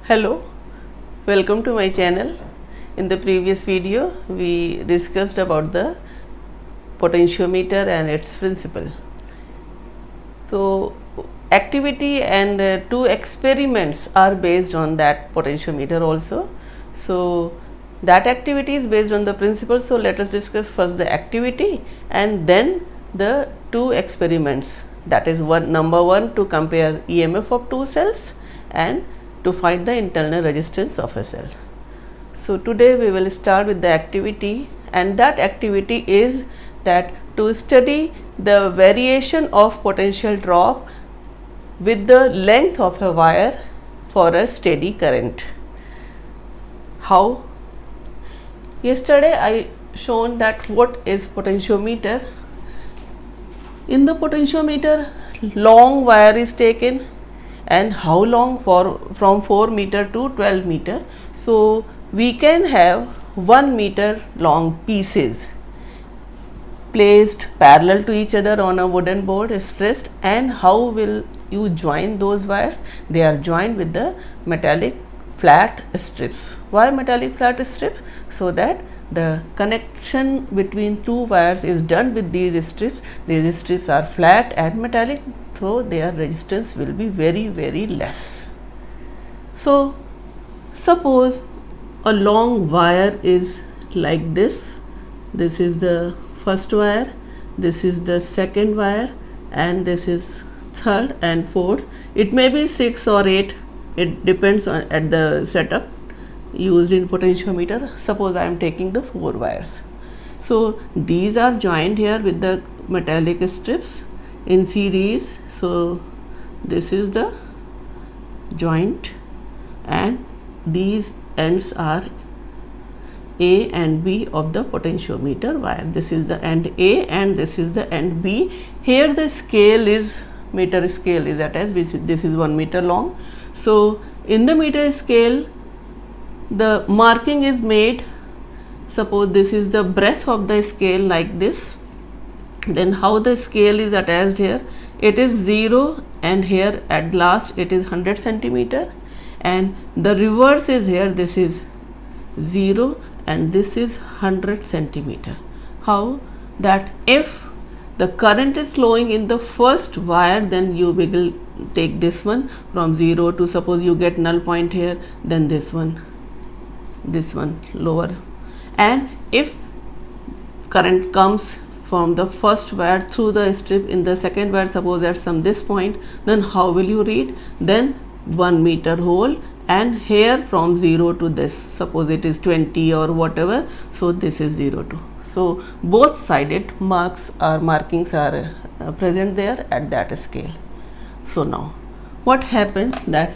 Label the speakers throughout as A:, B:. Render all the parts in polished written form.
A: Hello, welcome to my channel. In the previous video we discussed about the potentiometer and its principle. So activity and two experiments are based on that potentiometer also. So that activity is based on the principle. So let us discuss first the activity and then the two experiments, that is number one to compare EMF of two cells and to find the internal resistance of a cell. So today we will start with the activity, and that activity is that to study the variation of potential drop with the length of a wire for a steady current. How? Yesterday I shown that what is potentiometer. In the potentiometer, long wire is taken, and how long? From 4 meter to 12 meter. So we can have 1 meter long pieces placed parallel to each other on a wooden board stressed. And how will you join those wires? They are joined with the metallic flat strips. Why metallic flat strips? So that the connection between two wires is done with these strips. These strips are flat and metallic, so their resistance will be very less. So suppose a long wire is like this. This is the first wire, this is the second wire, and this is third and fourth. It may be 6 or 8, it depends on at the setup used in potentiometer. Suppose I am taking the 4 wires. So these are joined here with the metallic strips in series. So this is the joint, and these ends are A and B of the potentiometer wire. This is the end A and this is the end B. Here the scale is, meter scale is attached. This is 1 meter long. So in the meter scale the marking is made. Suppose this is the breadth of the scale like this. Then how the scale is attached here? It is 0, and here at last it is 100 centimeter, and the reverse is here. This is 0 and this is 100 centimeter. How? That if the current is flowing in the first wire, then you will take this one from 0 to, suppose you get null point here, then this one lower. And if current comes from the first wire through the strip in the second wire, suppose at this point, then how will you read? Then 1 meter hole, and here from 0 to this, suppose it is 20 or whatever, so this is 0 to. So both sided markings are present there at that scale. So now what happens, that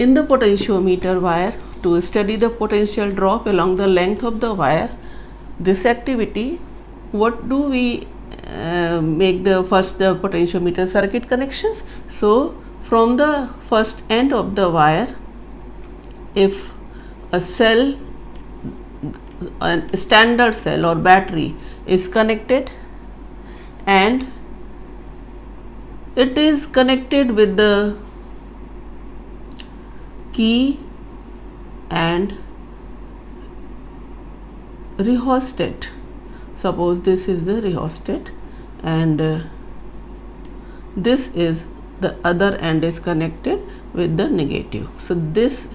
A: in the potentiometer wire, to study the potential drop along the length of the wire, this activity, what do we make the potentiometer circuit connections. So from the first end of the wire, if a cell, a standard cell or battery is connected, and it is connected with the key and rheostat. Suppose this is the rheostat, and this is the other end is connected with the negative. So this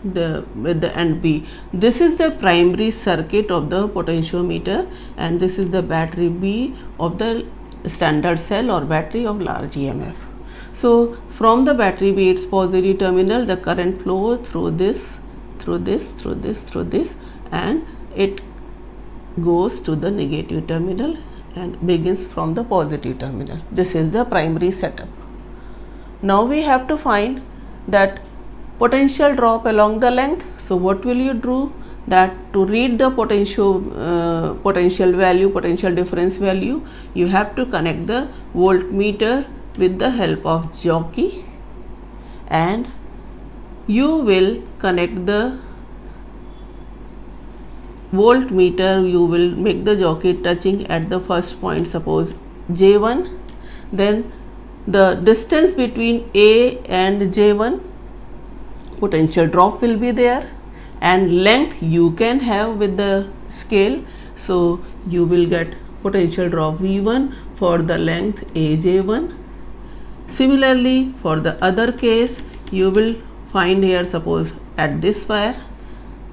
A: with the end B. This is the primary circuit of the potentiometer, and this is the battery B of the standard cell or battery of large EMF. So from the battery B, its positive terminal, the current flow through this, and it goes to the negative terminal and begins from the positive terminal. This is the primary setup. Now we have to find that potential drop along the length. So what will you do? That to read the potential value, potential difference value, you have to connect the voltmeter with the help of jockey, and you will connect the voltmeter, you will make the jockey touching at the first point, suppose J1. Then the distance between A and J1 potential drop will be there, and length you can have with the scale. So you will get potential drop V1 for the length AJ1. Similarly, for the other case, you will find here, suppose at this wire,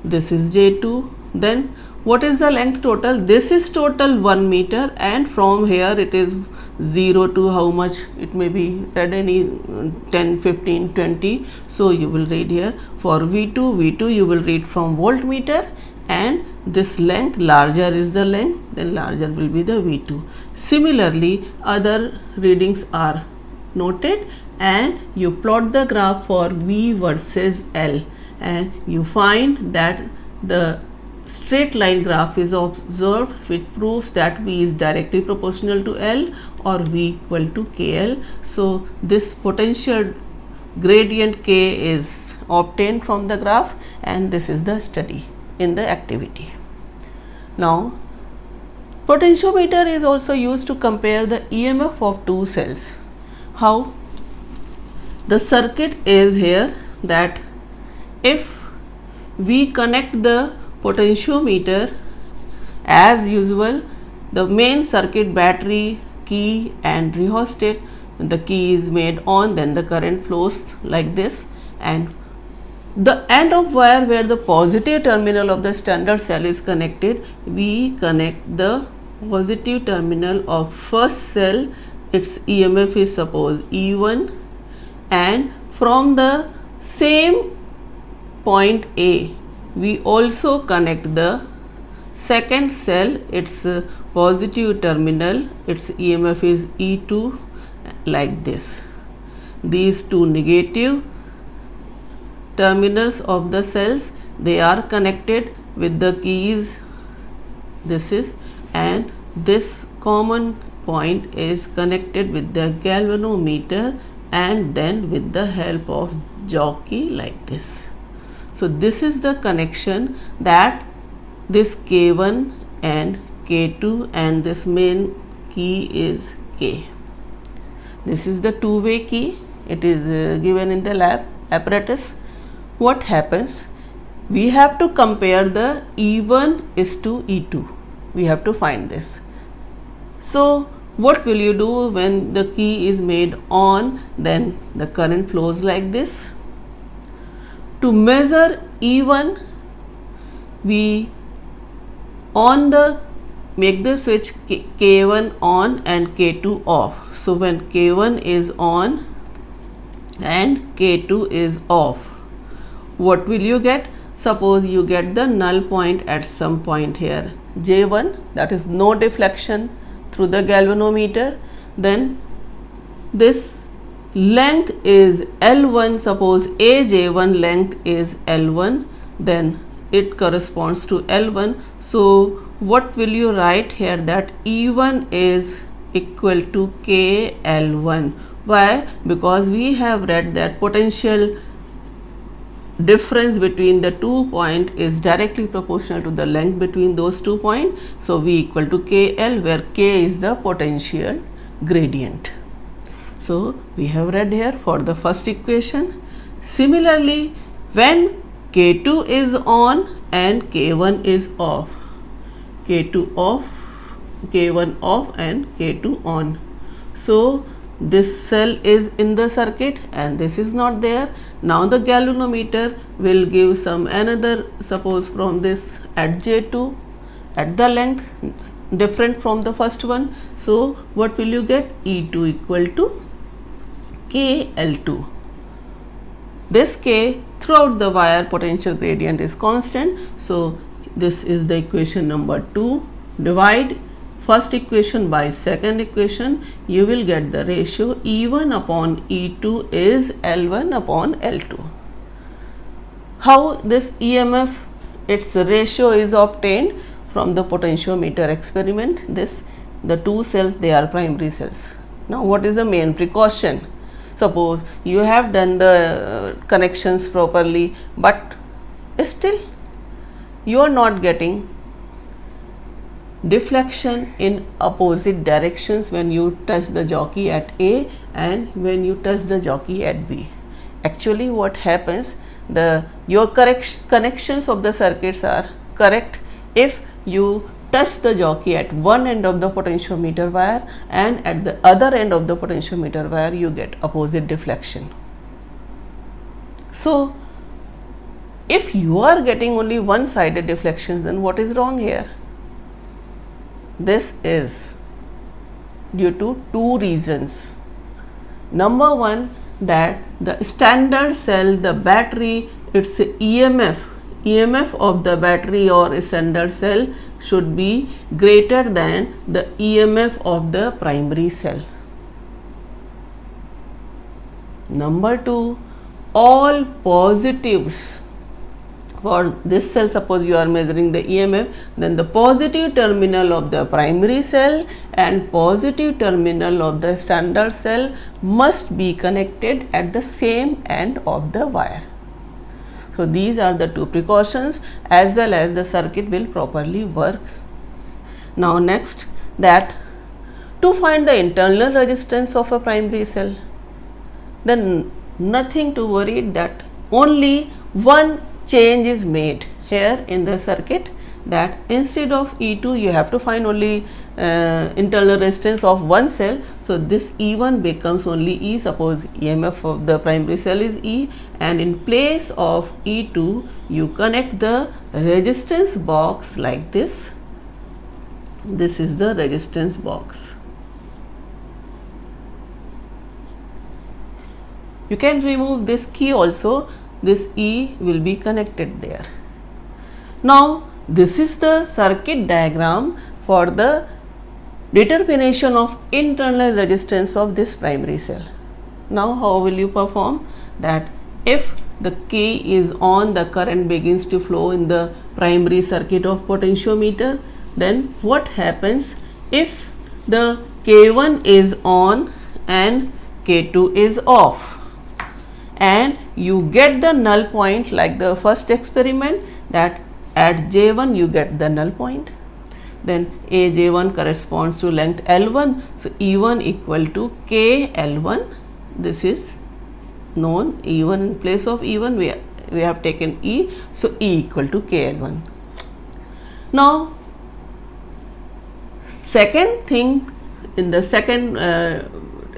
A: this is J2, then what is the length total? This is total 1 meter, and from here it is 0 to how much it may be read, any 10, 15, 20. So you will read here for V2 you will read from voltmeter, and this length, larger is the length, then larger will be the V2. Similarly, other readings are noted, and you plot the graph for V versus L, and you find that the straight line graph is observed, which proves that V is directly proportional to L or V equal to KL. So this potential gradient K is obtained from the graph, and this is the study in the activity. Now, potentiometer is also used to compare the EMF of two cells. How? The circuit is here that if we connect the potentiometer as usual, the main circuit, battery, key and rheostat, when the key is made on, then the current flows like this, and the end of wire where the positive terminal of the standard cell is connected, we connect the positive terminal of first cell, its EMF is suppose E1, and from the same point A we also connect the second cell, its positive terminal, its EMF is E2, like this. These two negative terminals of the cells, they are connected with the keys, this is, and this common point is connected with the galvanometer, and then with the help of jockey like this. So this is the connection, that this K1 and K2 and this main key is K. This is the two-way key, it is given in the lab apparatus. What happens? We have to compare the E1 is to E2, we have to find this. So what will you do when the key is made on? Then the current flows like this. To measure E1, we make the switch K1 on and K2 off. So when K1 is on and K2 is off, what will you get? Suppose you get the null point at some point here, J1, that is no deflection through the galvanometer. Then this length is L1, suppose AJ1 length is L1, then it corresponds to L1. So what will you write here? That E1 is equal to KL1. Why? Because we have read that potential difference between the 2 points is directly proportional to the length between those 2 points. So V equal to KL, where K is the potential gradient. So we have read here for the first equation. Similarly, when K2 is on and K1 is off, K2 off, K1 off and K2 on. So this cell is in the circuit and this is not there. Now the galvanometer will give some another, suppose from this at J2 at the length different from the first one. So what will you get? E2 equal to KL2. This K throughout the wire potential gradient is constant. So this is the equation number 2. Divide first equation by second equation, you will get the ratio E1 upon E2 is L1 upon L2. How this EMF, its ratio is obtained? From the potentiometer experiment. The two cells, they are primary cells. Now what is the main precaution? Suppose you have done the connections properly, but still you are not getting deflection in opposite directions when you touch the jockey at A and when you touch the jockey at B. Actually what happens, your connections of the circuits are correct if you touch the jockey at one end of the potentiometer wire and at the other end of the potentiometer wire you get opposite deflection. So if you are getting only one sided deflections, then what is wrong here? This is due to two reasons. Number one, that the standard cell, the battery, its EMF of the battery or standard cell should be greater than the EMF of the primary cell. Number two, all positives for this cell, suppose you are measuring the EMF, then the positive terminal of the primary cell and positive terminal of the standard cell must be connected at the same end of the wire. So these are the two precautions, as well as the circuit will properly work. Now next, that to find the internal resistance of a primary cell, then nothing to worry, that only one change is made here in the circuit, that instead of E2 you have to find only internal resistance of one cell. So this E1 becomes only E. Suppose EMF of the primary cell is E, and in place of E2 you connect the resistance box like this. This is the resistance box. You can remove this key also, this E will be connected there. Now this is the circuit diagram for the determination of internal resistance of this primary cell. Now how will you perform? That if the K is on, the current begins to flow in the primary circuit of potentiometer, then what happens if the K1 is on and K2 is off, and you get the null point like the first experiment, that at J1 you get the null point, then AJ1 corresponds to length L1, so E1 equal to KL1. This is known, E1 in place of E1 we have taken E, so E equal to KL1. Now second thing, in the second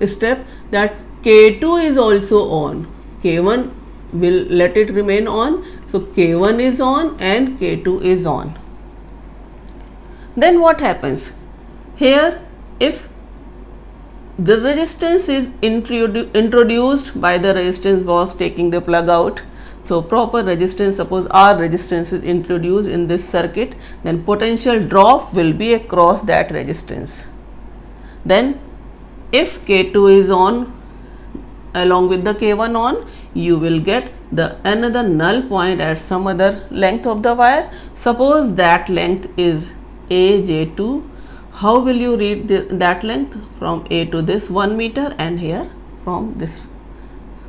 A: step, that K2 is also on, K1 will let it remain on, so K1 is on and K2 is on. Then what happens here? If the resistance is introduced by the resistance box taking the plug out, so proper resistance, suppose R resistance is introduced in this circuit, then potential drop will be across that resistance. Then if K2 is on along with the K1 on, you will get the another null point at some other length of the wire. Suppose that length is AJ2. How will you read that length? From A to this 1 meter and here from this.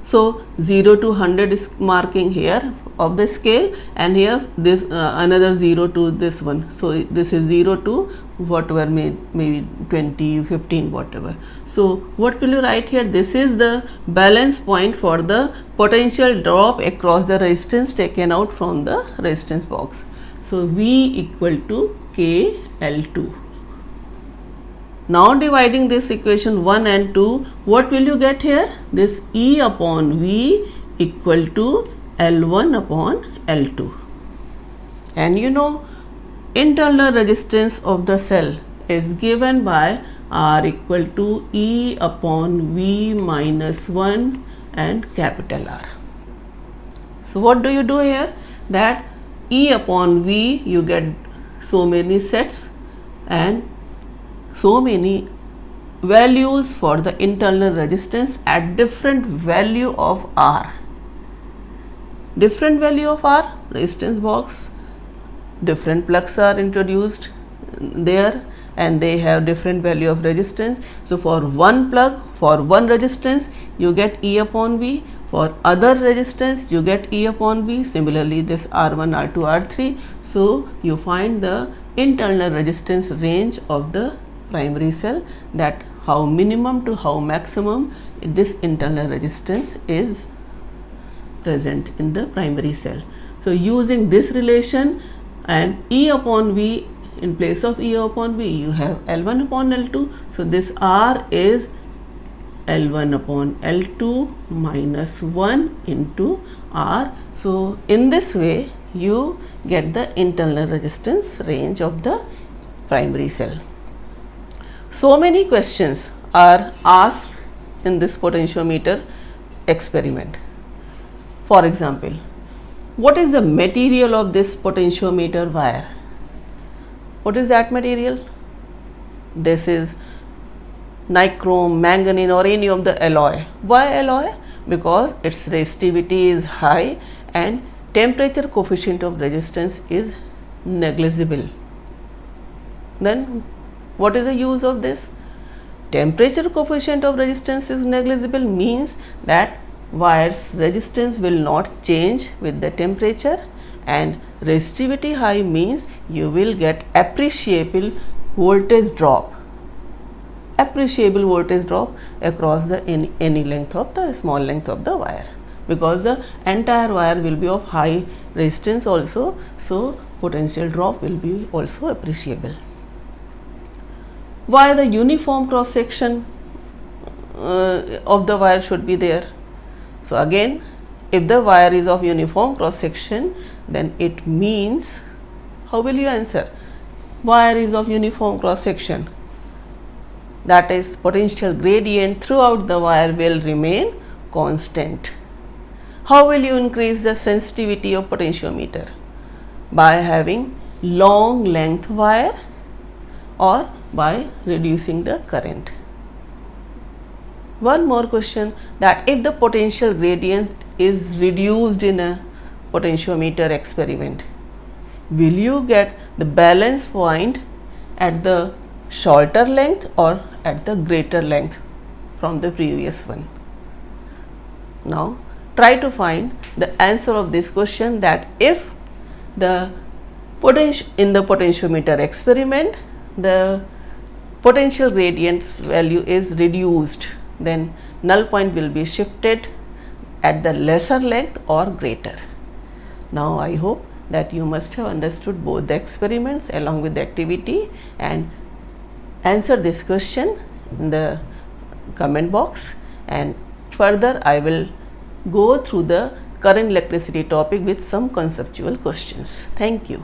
A: So 0 to 100 is marking here of the scale, and here this another 0 to this one. So this is 0 to whatever, maybe 20, 15, whatever. So what will you write here? This is the balance point for the potential drop across the resistance taken out from the resistance box. So V equal to KL2. Now dividing this equation 1 and 2, what will you get here? This E upon V equal to L1 upon L2. And you know, internal resistance of the cell is given by R equal to E upon V minus 1 and capital R. So what do you do here? That E upon V, you get so many sets and so many values for the internal resistance at different value of R. Different value of R, resistance box, different plugs are introduced there and they have different value of resistance. So for one plug, for one resistance, you get E upon V. For other resistance, you get E upon V. Similarly, this R1, R2, R3. So you find the internal resistance range of the primary cell, that how minimum to how maximum this internal resistance is present in the primary cell. So using this relation and E upon V, in place of E upon V you have L1 upon L2. So this R is L1 upon L2 minus 1 into R. So in this way you get the internal resistance range of the primary cell. So many questions are asked in this potentiometer experiment. For example, what is the material of this potentiometer wire? What is that material? This is nichrome, manganese or any of the alloy. Why alloy? Because its resistivity is high and temperature coefficient of resistance is negligible. Then what is the use of this? Temperature coefficient of resistance is negligible means that wire's resistance will not change with the temperature, and resistivity high means you will get appreciable voltage drop across the any length of the small length of the wire, because the entire wire will be of high resistance also, so potential drop will be also appreciable. Why the uniform cross section of the wire should be there? So again, if the wire is of uniform cross section, then it means, how will you answer? Wire is of uniform cross section, that is potential gradient throughout the wire will remain constant. How will you increase the sensitivity of potentiometer? By having long length wire or by reducing the current. One more question, that if the potential gradient is reduced in a potentiometer experiment, will you get the balance point at the shorter length or at the greater length from the previous one? Now try to find the answer of this question, that if the in the potentiometer experiment the potential gradient's value is reduced, then null point will be shifted at the lesser length or greater. Now I hope that you must have understood both the experiments along with the activity and answer this question in the comment box, and further I will go through the current electricity topic with some conceptual questions. Thank you.